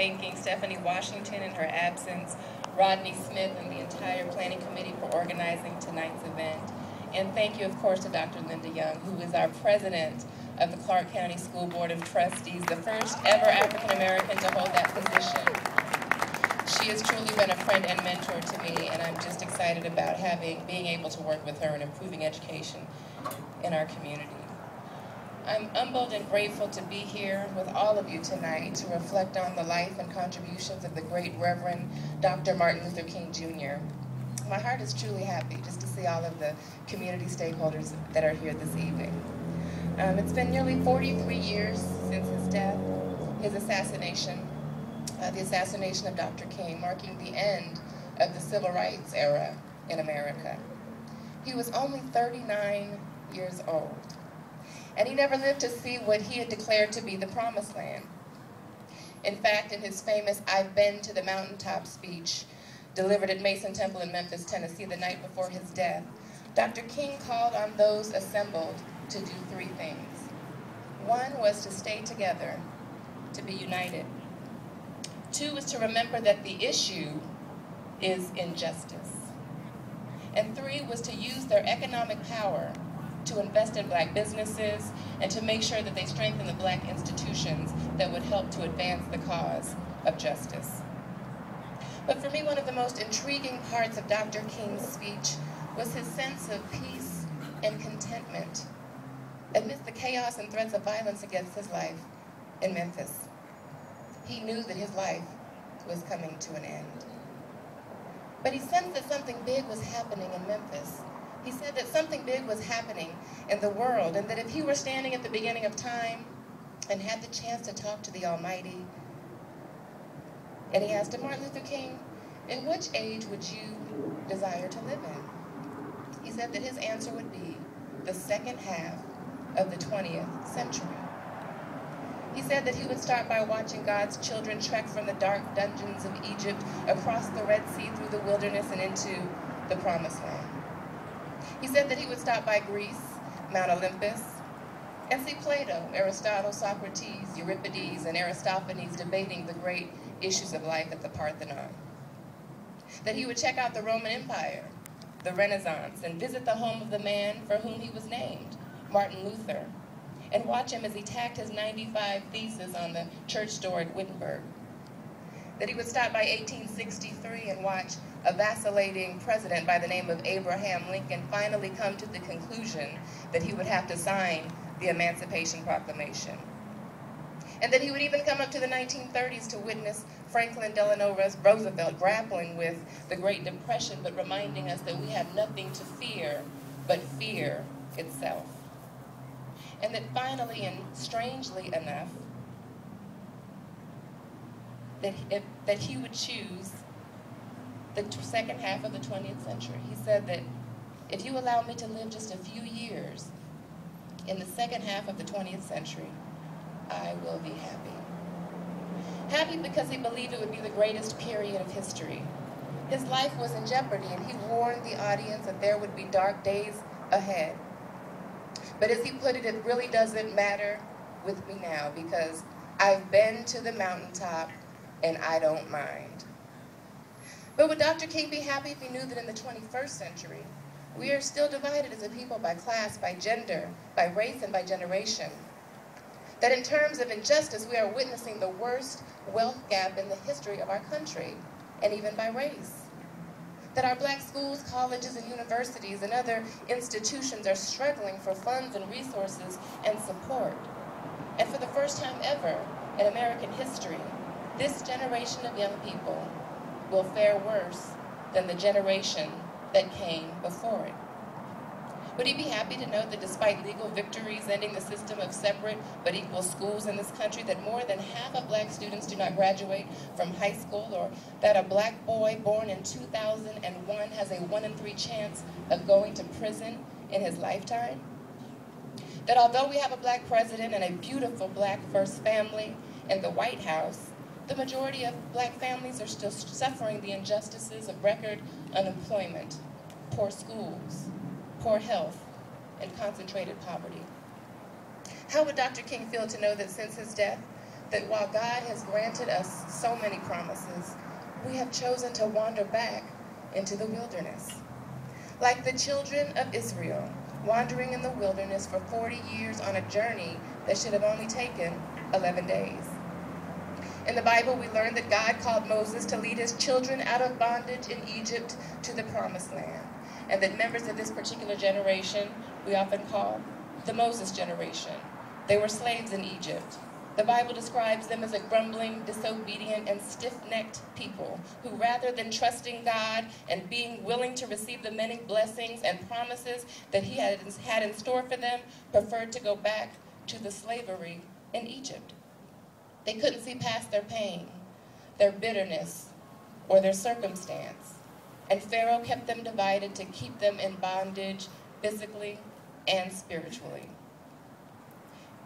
thanking Stephanie Washington in her absence, Rodney Smith and the entire planning committee for organizing tonight's event. And thank you, of course, to Dr. Linda Young, who is our president of the Clark County School Board of Trustees, the first ever African-American to hold that position. She has truly been a friend and mentor to me, and I'm just excited about being able to work with her in improving education in our community. I'm humbled and grateful to be here with all of you tonight to reflect on the life and contributions of the great Reverend Dr. Martin Luther King Jr. My heart is truly happy just to see all of the community stakeholders that are here this evening. It's been nearly 43 years since his death, his assassination, the assassination of Dr. King, marking the end of the civil rights era in America. He was only 39 years old, and he never lived to see what he had declared to be the promised land. In fact, in his famous "I've Been to the Mountaintop" speech, delivered at Mason Temple in Memphis, Tennessee, the night before his death, Dr. King called on those assembled to do three things. One was to stay together, to be united. Two was to remember that the issue is injustice. And three was to use their economic power to invest in black businesses and to make sure that they strengthen the black institutions that would help to advance the cause of justice. But for me, one of the most intriguing parts of Dr. King's speech was his sense of peace and contentment amidst the chaos and threats of violence against his life in Memphis. He knew that his life was coming to an end. But he sensed that something big was happening in Memphis. He said that something big was happening in the world, and that if he were standing at the beginning of time and had the chance to talk to the Almighty, and he asked him, "Martin Luther King, in which age would you desire to live in?" He said that his answer would be the second half of the 20th century. He said that he would start by watching God's children trek from the dark dungeons of Egypt across the Red Sea through the wilderness and into the Promised Land. He said that he would stop by Greece, Mount Olympus, and see Plato, Aristotle, Socrates, Euripides, and Aristophanes debating the great issues of life at the Parthenon. That he would check out the Roman Empire, the Renaissance, and visit the home of the man for whom he was named, Martin Luther, and watch him as he tacked his 95 theses on the church door at Wittenberg. That he would stop by 1863 and watch a vacillating president by the name of Abraham Lincoln finally come to the conclusion that he would have to sign the Emancipation Proclamation. And that he would even come up to the 1930s to witness Franklin Delano Roosevelt grappling with the Great Depression, but reminding us that we have nothing to fear but fear itself. And that finally, and strangely enough, that he would choose the second half of the 20th century. He said that if you allow me to live just a few years in the second half of the 20th century, I will be happy. Happy because he believed it would be the greatest period of history. His life was in jeopardy, and he warned the audience that there would be dark days ahead. But as he put it, it really doesn't matter with me now, because I've been to the mountaintop and I don't mind. But would Dr. King be happy if he knew that in the 21st century, we are still divided as a people by class, by gender, by race, and by generation? That in terms of injustice, we are witnessing the worst wealth gap in the history of our country, and even by race. That our black schools, colleges, and universities and other institutions are struggling for funds and resources and support. And for the first time ever in American history, this generation of young people will fare worse than the generation that came before it. Would he be happy to note that despite legal victories ending the system of separate but equal schools in this country, that more than half of black students do not graduate from high school, or that a black boy born in 2001 has a 1 in 3 chance of going to prison in his lifetime? That although we have a black president and a beautiful black first family in the White House, the majority of black families are still suffering the injustices of record unemployment, poor schools, poor health, and concentrated poverty. How would Dr. King feel to know that since his death, that while God has granted us so many promises, we have chosen to wander back into the wilderness. Like the children of Israel, wandering in the wilderness for 40 years on a journey that should have only taken 11 days. In the Bible, we learn that God called Moses to lead his children out of bondage in Egypt to the Promised Land, and that members of this particular generation we often call the Moses generation. They were slaves in Egypt. The Bible describes them as a grumbling, disobedient, and stiff-necked people who, rather than trusting God and being willing to receive the many blessings and promises that he had in store for them, preferred to go back to the slavery in Egypt. They couldn't see past their pain, their bitterness, or their circumstance, and Pharaoh kept them divided to keep them in bondage physically and spiritually.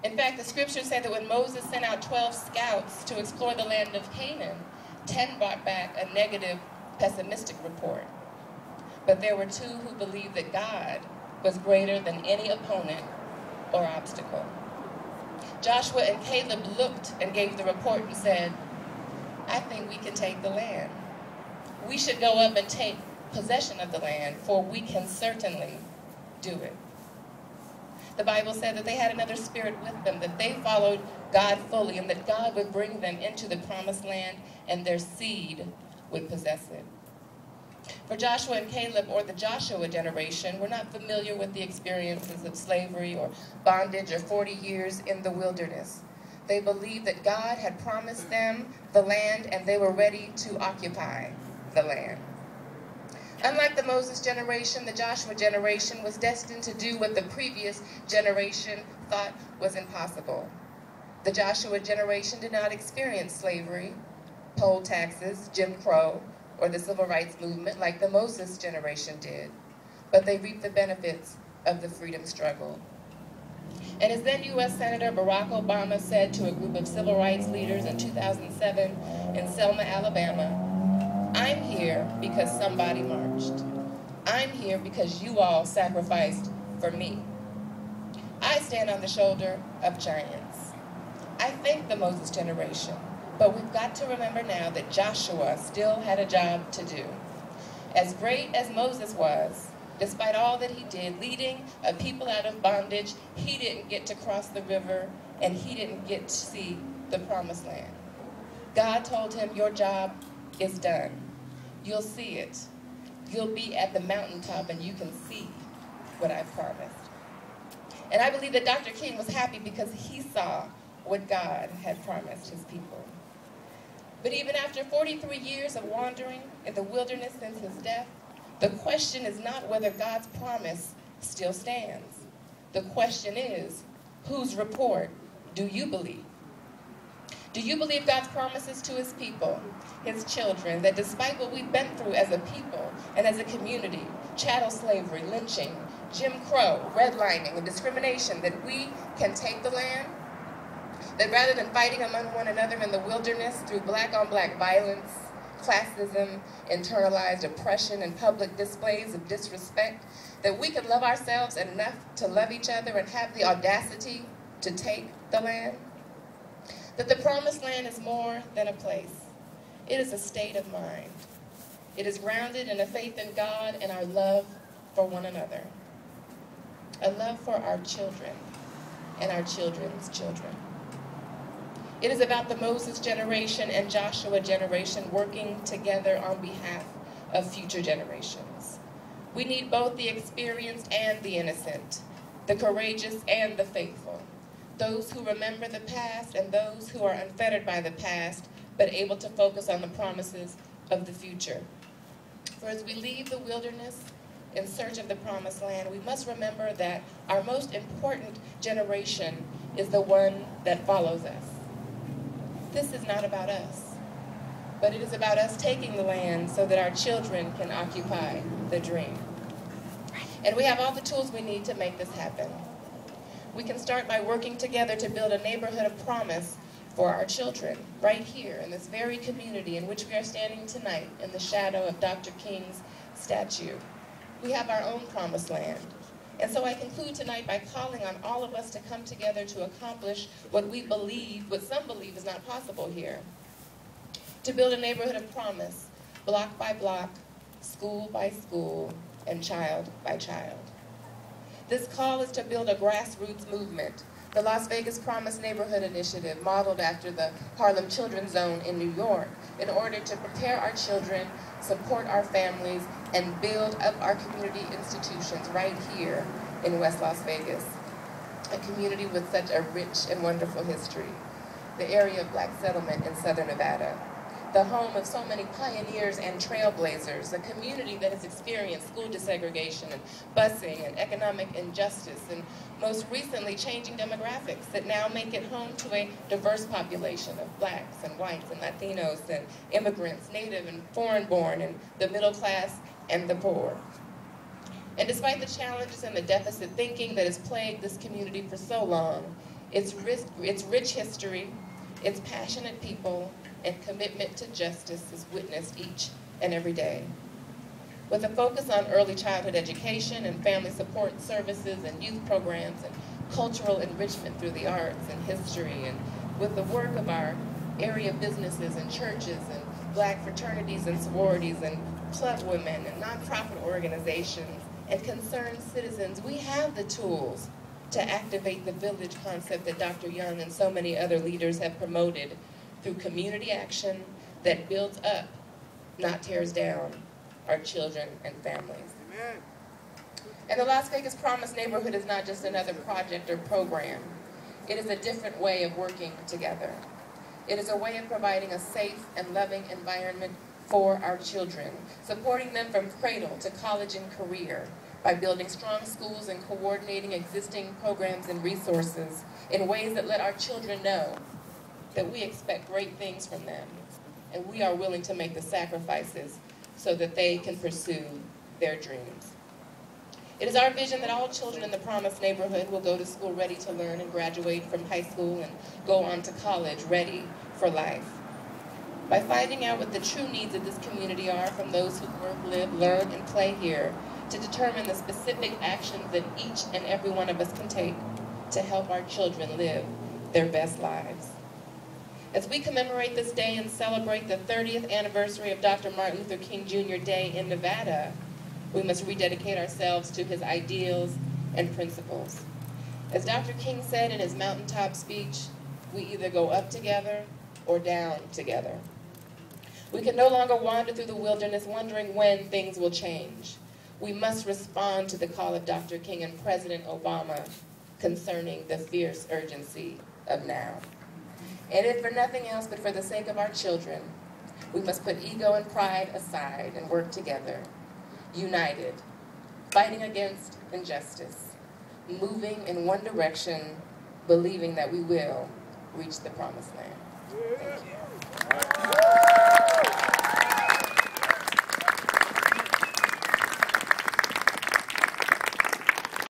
In fact, the scriptures say that when Moses sent out 12 scouts to explore the land of Canaan, 10 brought back a negative, pessimistic report. But there were 2 who believed that God was greater than any opponent or obstacle. Joshua and Caleb looked and gave the report and said, "I think we can take the land. We should go up and take possession of the land, for we can certainly do it." The Bible said that they had another spirit with them, that they followed God fully, and that God would bring them into the Promised Land and their seed would possess it. For Joshua and Caleb, or the Joshua generation, were not familiar with the experiences of slavery or bondage or 40 years in the wilderness. They believed that God had promised them the land and they were ready to occupy the land. Unlike the Moses generation, the Joshua generation was destined to do what the previous generation thought was impossible. The Joshua generation did not experience slavery, poll taxes, Jim Crow, or the civil rights movement like the Moses generation did, but they reaped the benefits of the freedom struggle. And as then U.S. Senator Barack Obama said to a group of civil rights leaders in 2007 in Selma, Alabama, "I'm here because somebody marched. I'm here because you all sacrificed for me. I stand on the shoulder of giants." I thank the Moses generation, but we've got to remember now that Joshua still had a job to do. As great as Moses was, despite all that he did, leading a people out of bondage, he didn't get to cross the river and he didn't get to see the Promised Land. God told him, "Your job is done. You'll see it. You'll be at the mountaintop and you can see what I've promised." And I believe that Dr. King was happy because he saw what God had promised his people. But even after 43 years of wandering in the wilderness since his death, the question is not whether God's promise still stands. The question is, whose report do you believe? Do you believe God's promises to his people, his children, that despite what we've been through as a people and as a community, chattel slavery, lynching, Jim Crow, redlining, and discrimination, that we can take the land? That rather than fighting among one another in the wilderness through black-on-black violence, classism, internalized oppression, and public displays of disrespect, that we can love ourselves enough to love each other and have the audacity to take the land? That the Promised Land is more than a place. It is a state of mind. It is grounded in a faith in God and our love for one another. A love for our children and our children's children. It is about the Moses generation and Joshua generation working together on behalf of future generations. We need both the experienced and the innocent, the courageous and the faithful, those who remember the past and those who are unfettered by the past, but able to focus on the promises of the future. For as we leave the wilderness in search of the Promised Land, we must remember that our most important generation is the one that follows us. This is not about us, but it is about us taking the land so that our children can occupy the dream. And we have all the tools we need to make this happen. We can start by working together to build a neighborhood of promise for our children, right here in this very community in which we are standing tonight in the shadow of Dr. King's statue. We have our own Promised Land. And so I conclude tonight by calling on all of us to come together to accomplish what we believe, what some believe is not possible here. To build a neighborhood of promise, block by block, school by school, and child by child. This call is to build a grassroots movement, the Las Vegas Promise Neighborhood Initiative, modeled after the Harlem Children's Zone in New York, in order to prepare our children, support our families, and build up our community institutions right here in West Las Vegas, a community with such a rich and wonderful history, the area of Black settlement in Southern Nevada, the home of so many pioneers and trailblazers, a community that has experienced school desegregation and busing and economic injustice, and most recently changing demographics that now make it home to a diverse population of Blacks and whites and Latinos and immigrants, native and foreign-born, and the middle class and the poor. And despite the challenges and the deficit thinking that has plagued this community for so long, its rich history, its passionate people, and commitment to justice is witnessed each and every day. With a focus on early childhood education and family support services and youth programs and cultural enrichment through the arts and history, and with the work of our area businesses and churches and Black fraternities and sororities and club women and nonprofit organizations and concerned citizens, we have the tools to activate the village concept that Dr. Young and so many other leaders have promoted through community action that builds up, not tears down, our children and families. Amen. And the Las Vegas Promise Neighborhood is not just another project or program. It is a different way of working together. It is a way of providing a safe and loving environment for our children, supporting them from cradle to college and career by building strong schools and coordinating existing programs and resources in ways that let our children know that we expect great things from them, and we are willing to make the sacrifices so that they can pursue their dreams. It is our vision that all children in the Promise neighborhood will go to school ready to learn and graduate from high school and go on to college ready for life. By finding out what the true needs of this community are from those who work, live, learn, and play here, to determine the specific actions that each and every one of us can take to help our children live their best lives. As we commemorate this day and celebrate the 30th anniversary of Dr. Martin Luther King Jr. Day in Nevada, we must rededicate ourselves to his ideals and principles. As Dr. King said in his mountaintop speech, we either go up together or down together. We can no longer wander through the wilderness wondering when things will change. We must respond to the call of Dr. King and President Obama concerning the fierce urgency of now. And if for nothing else but for the sake of our children, we must put ego and pride aside and work together, united, fighting against injustice, moving in one direction, believing that we will reach the promised land. Thank you.